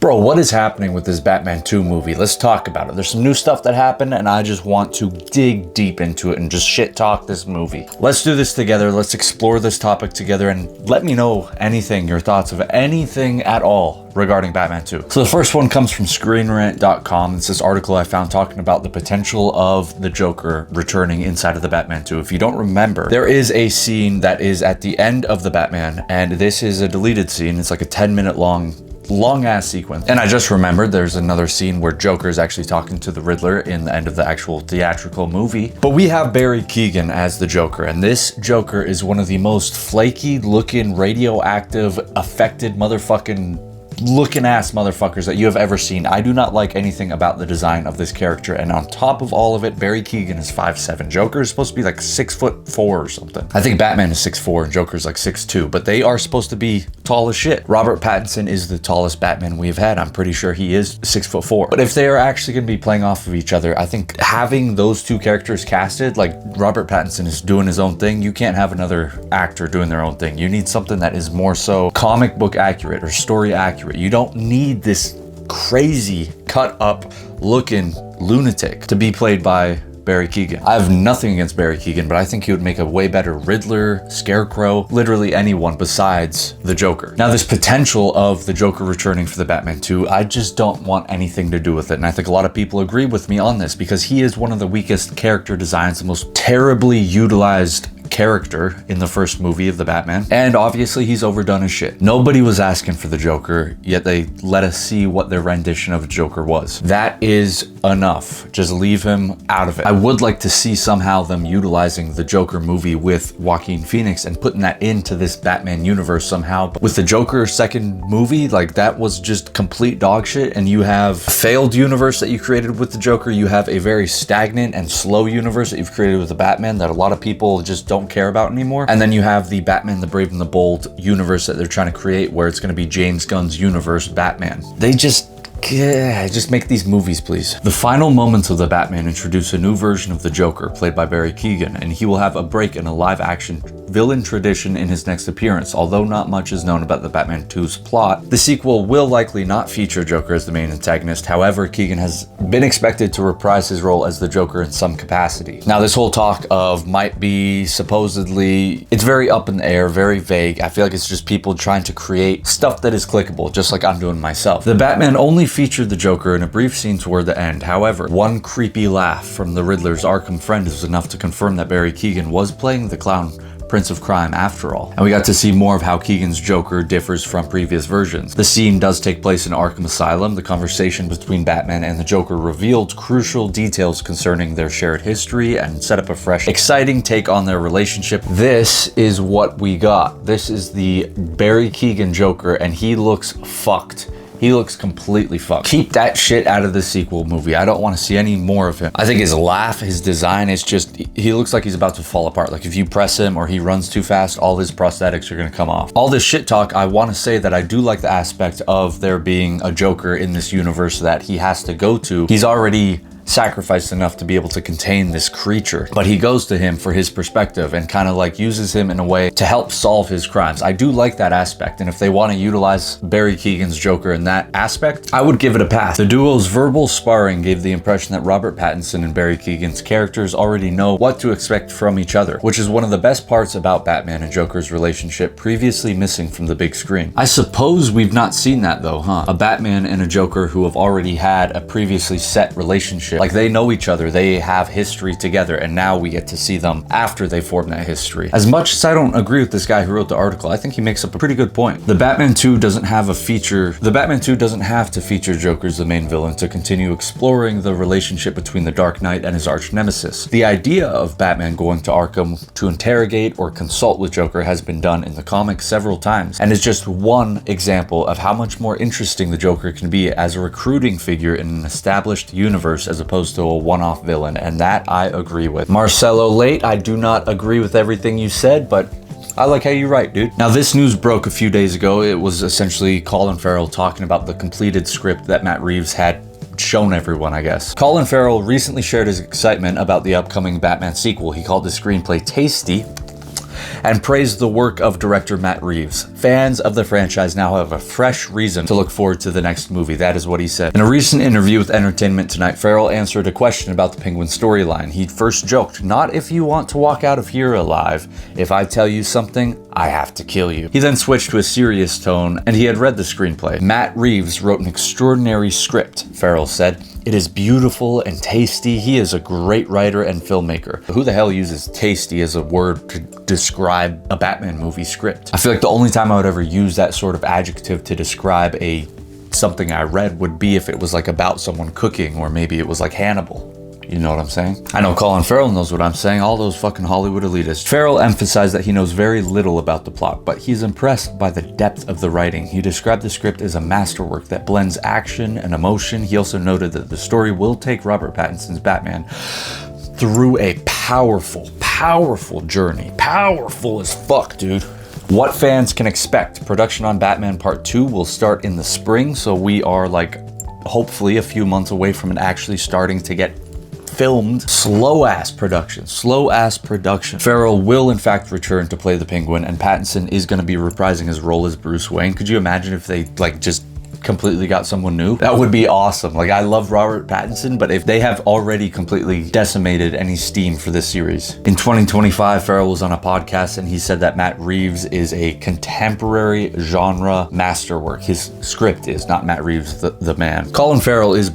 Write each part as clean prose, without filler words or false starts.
Bro, what is happening with this Batman 2 movie? Let's talk about it. There's some new stuff that happened and I just want to dig deep into it and just shit talk this movie. Let's do this together. Let's explore this topic together and let me know anything, your thoughts of anything at all regarding Batman 2. So the first one comes from ScreenRant.com. It's this article I found talking about the potential of the Joker returning inside of the Batman 2. If you don't remember, there is a scene that is at the end of the Batman, and this is a deleted scene. It's like a 10-minute long ass sequence. And I just remembered there's another scene where Joker is actually talking to the Riddler in the end of the actual theatrical movie. But we have Barry Keoghan as the Joker, and this Joker is one of the most flaky looking, radioactive, affected motherfucking looking ass motherfuckers that you have ever seen. I do not like anything about the design of this character, and on top of all of it, Barry Keoghan is 5'7". Joker is supposed to be like 6'4" or something. I think Batman is 6'4" and Joker's like 6'2", but they are supposed to be tall as shit. Robert Pattinson is the tallest Batman we've had. I'm pretty sure he is 6'4". But if they are actually going to be playing off of each other, I think having those two characters casted, like Robert Pattinson is doing his own thing, you can't have another actor doing their own thing. You need something that is more so comic book accurate or story accurate. You don't need this crazy cut up looking lunatic to be played by Barry Keoghan. I have nothing against Barry Keoghan, but I think he would make a way better Riddler, Scarecrow, literally anyone besides the Joker. Now, this potential of the Joker returning for the Batman 2, I just don't want anything to do with it. And I think a lot of people agree with me on this because he is one of the weakest character designs, the most terribly utilized character in the first movie of the Batman, and obviously he's overdone as shit. Nobody was asking for the Joker, yet they let us see what their rendition of Joker was. That is enough. Just leave him out of it. I would like to see somehow them utilizing the Joker movie with Joaquin Phoenix and putting that into this Batman universe somehow. But with the Joker second movie, like that was just complete dog shit, and you have a failed universe that you created with the Joker. You have a very stagnant and slow universe that you've created with the Batman that a lot of people just don't care about anymore. And then you have the Batman the Brave and the Bold universe that they're trying to create, where it's going to be James Gunn's universe Batman. They just make these movies, please. The final moments of the Batman introduce a new version of the Joker played by Barry Keoghan, and he will have a break in a live action villain tradition in his next appearance. Although not much is known about the Batman 2's plot, the sequel will likely not feature Joker as the main antagonist. However, Keoghan has been expected to reprise his role as the Joker in some capacity. Now, this whole talk of might be supposedly, it's very up in the air, very vague. I feel like it's just people trying to create stuff that is clickable, just like I'm doing myself. The Batman only featured the Joker in a brief scene toward the end. However, one creepy laugh from the Riddler's Arkham friend is enough to confirm that Barry Keoghan was playing the clown Prince of Crime after all. And we got to see more of how Keegan's Joker differs from previous versions. The scene does take place in Arkham Asylum. The conversation between Batman and the Joker revealed crucial details concerning their shared history and set up a fresh, exciting take on their relationship. This is what we got. This is the Barry Keoghan Joker, and he looks fucked. He looks completely fucked. Keep that shit out of the sequel movie. I don't want to see any more of him. I think his laugh, his design is just, he looks like he's about to fall apart. Like if you press him or he runs too fast, all his prosthetics are going to come off. All this shit talk, I want to say that I do like the aspect of there being a Joker in this universe that he has to go to. He's already sacrificed enough to be able to contain this creature, but he goes to him for his perspective and kind of like uses him in a way to help solve his crimes. I do like that aspect, and if they want to utilize Barry Keoghan's Joker in that aspect, I would give it a pass. The duo's verbal sparring gave the impression that Robert Pattinson and Barry Keoghan's characters already know what to expect from each other, which is one of the best parts about Batman and Joker's relationship, previously missing from the big screen. I suppose we've not seen that though, huh? A Batman and a Joker who have already had a previously set relationship. Like they know each other, they have history together, and now we get to see them after they form that history. As much as I don't agree with this guy who wrote the article, I think he makes up a pretty good point. The Batman 2 doesn't have to feature Joker as the main villain to continue exploring the relationship between the Dark Knight and his arch nemesis. The idea of Batman going to Arkham to interrogate or consult with Joker has been done in the comics several times, and is just one example of how much more interesting the Joker can be as a recruiting figure in an established universe as opposed to a one-off villain, and that I agree with. Marcelo Late, I do not agree with everything you said, but I like how you write, dude. Now, this news broke a few days ago. It was essentially Colin Farrell talking about the completed script that Matt Reeves had shown everyone, I guess. Colin Farrell recently shared his excitement about the upcoming Batman sequel. He called the screenplay tasty and praised the work of director Matt Reeves. Fans of the franchise now have a fresh reason to look forward to the next movie. That is what he said. In a recent interview with Entertainment Tonight, Farrell answered a question about the Penguin storyline. He first joked, "Not if you want to walk out of here alive. If I tell you something, I have to kill you." He then switched to a serious tone, and he had read the screenplay. Matt Reeves wrote an extraordinary script, Farrell said. "It is beautiful and tasty. He is a great writer and filmmaker." Who the hell uses tasty as a word to describe a Batman movie script? I feel like the only time I would ever use that sort of adjective to describe something I read would be if it was like about someone cooking, or maybe it was like Hannibal. You know what I'm saying? I know Colin Farrell knows what I'm saying, all those fucking Hollywood elitists. Farrell emphasized that he knows very little about the plot, but he's impressed by the depth of the writing. He described the script as a masterwork that blends action and emotion. He also noted that the story will take Robert Pattinson's Batman through a powerful journey. Powerful as fuck, dude. What fans can expect? Production on Batman Part 2 will start in the spring, so we are like hopefully a few months away from it actually starting to get filmed. Slow ass production. Farrell will in fact return to play the Penguin, and Pattinson is going to be reprising his role as Bruce Wayne. Could you imagine if they like just completely got someone new? That would be awesome. Like, I love Robert Pattinson, but if they have already completely decimated any steam for this series. In 2025, Farrell was on a podcast and he said that Matt Reeves is a contemporary genre masterwork. His script is, not Matt Reeves the man. Colin Farrell is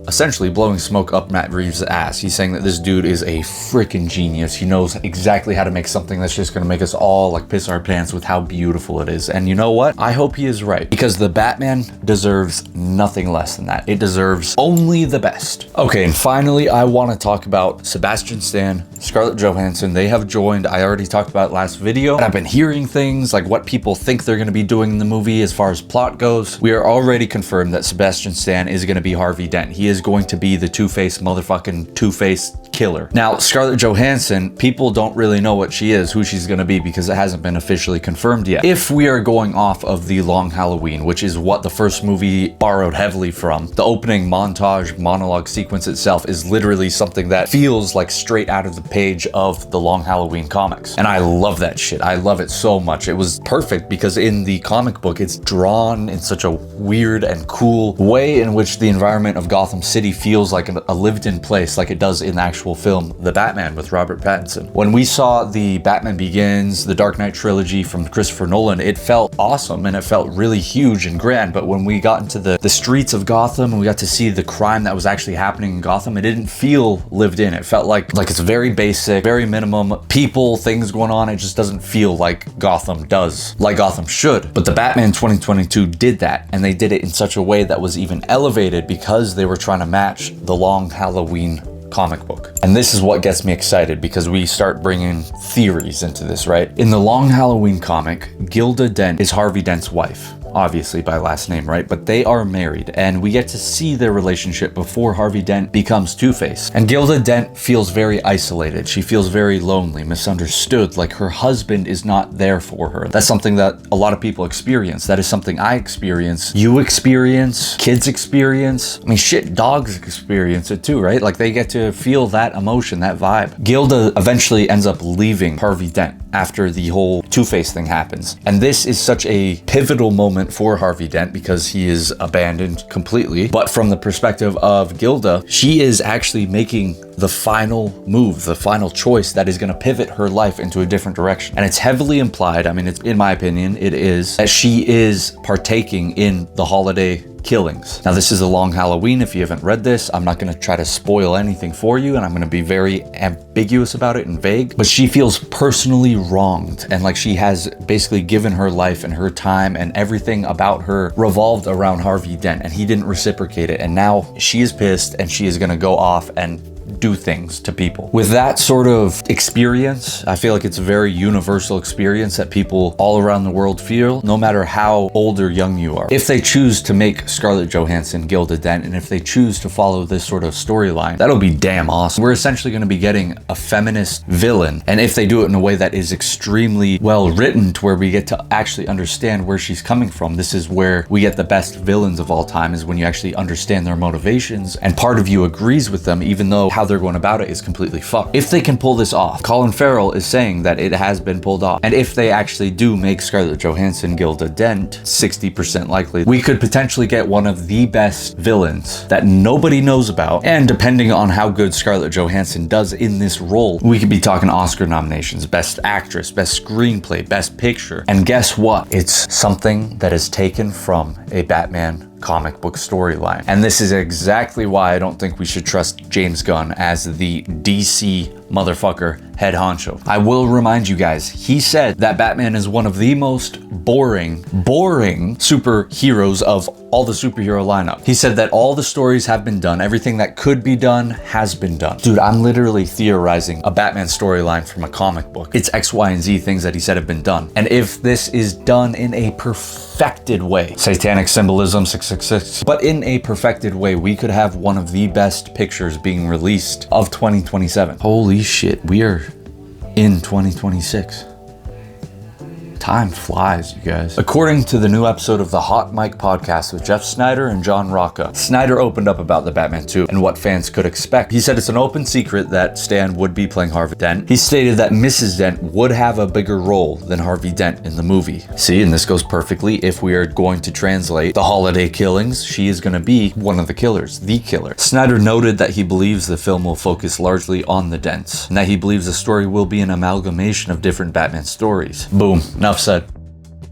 essentially blowing smoke up Matt Reeves' ass. He's saying that this dude is a freaking genius. He knows exactly how to make something that's just gonna make us all like piss our pants with how beautiful it is. And you know what? I hope he is right, because the Batman deserves nothing less than that. It deserves only the best. Okay, and finally, I want to talk about Sebastian Stan, Scarlett Johansson. They have joined. I already talked about it last video, and I've been hearing things like what people think they're gonna be doing in the movie as far as plot goes. We are already confirmed that Sebastian Stan is gonna be Harvey Dent. He is going to be the Two-Face motherfucking Two-Face killer. Now, Scarlett Johansson, people don't really know what she is, who she's gonna be, because it hasn't been officially confirmed yet. If we are going off of The Long Halloween, which is what the first movie borrowed heavily from, the opening montage monologue sequence itself is literally something that feels like straight out of the page of the Long Halloween comics. And I love that shit. I love it so much. It was perfect because in the comic book, it's drawn in such a weird and cool way in which the environment of Gotham City feels like a lived-in place, like it does in the actual film The Batman with Robert Pattinson. When we saw the Batman Begins, the Dark Knight trilogy from Christopher Nolan, it felt awesome and it felt really huge and grand. But when we got into the streets of Gotham and we got to see the crime that was actually happening in Gotham, it didn't feel lived in. It felt like it's very basic, very minimum people, things going on. It just doesn't feel like Gotham does, like Gotham should. But the Batman 2022 did that, and they did it in such a way that was even elevated because they were trying to match the Long Halloween comic book. And this is what gets me excited, because we start bringing theories into this, right? In the Long Halloween comic, Gilda Dent is Harvey Dent's wife, obviously by last name, right? But they are married, and we get to see their relationship before Harvey Dent becomes Two-Face. And Gilda Dent feels very isolated. She feels very lonely, misunderstood, like her husband is not there for her. That's something that a lot of people experience. That is something I experience, you experience, kids experience. I mean, shit, dogs experience it too, right? Like, they get to feel that emotion, that vibe. Gilda eventually ends up leaving Harvey Dent after the whole Two-Face thing happens. And this is such a pivotal moment for Harvey Dent because he is abandoned completely. But from the perspective of Gilda, she is actually making the final move, the final choice that is going to pivot her life into a different direction. And it's heavily implied, I mean, it's, in my opinion, it is, that she is partaking in the holiday killings. Now, this is a Long Halloween. If you haven't read this, I'm not going to try to spoil anything for you, and I'm going to be very ambiguous about it and vague, but she feels personally wronged, and like she has basically given her life and her time and everything about her revolved around Harvey Dent, and he didn't reciprocate it. And now she is pissed, and she is going to go off and do things to people. With that sort of experience, I feel like it's a very universal experience that people all around the world feel, no matter how old or young you are. If they choose to make Scarlett Johansson Gilda Dent, and if they choose to follow this sort of storyline, that'll be damn awesome. We're essentially going to be getting a feminist villain, and if they do it in a way that is extremely well written to where we get to actually understand where she's coming from, this is where we get the best villains of all time, is when you actually understand their motivations and part of you agrees with them, even though how they're going about it is completely fucked. If they can pull this off, Colin Farrell is saying that it has been pulled off. And if they actually do make Scarlett Johansson Gilda Dent, 60% likely, we could potentially get one of the best villains that nobody knows about. And depending on how good Scarlett Johansson does in this role, we could be talking Oscar nominations, Best Actress, Best Screenplay, Best Picture. And guess what? It's something that is taken from a Batman comic book storyline. And this is exactly why I don't think we should trust James Gunn as the DC motherfucker head honcho. I will remind you guys, he said that Batman is one of the most boring superheroes of all the superhero lineup. He said that all the stories have been done. Everything that could be done has been done. Dude, I'm literally theorizing a Batman storyline from a comic book. It's X, Y, and Z things that he said have been done. And if this is done in a perfected way, satanic symbolism, 666, but in a perfected way, we could have one of the best pictures being released of 2027. Holy shit, we are in 2026. Time flies, you guys. According to the new episode of the Hot Mic podcast with Jeff Snyder and John Rocca, Snyder opened up about the Batman 2 and what fans could expect. He said it's an open secret that Stan would be playing Harvey Dent. He stated that Mrs. Dent would have a bigger role than Harvey Dent in the movie. See, and this goes perfectly if we are going to translate the holiday killings. She is going to be one of the killers, the killer. Snyder noted that he believes the film will focus largely on the Dents, and that he believes the story will be an amalgamation of different Batman stories. Boom. Enough said.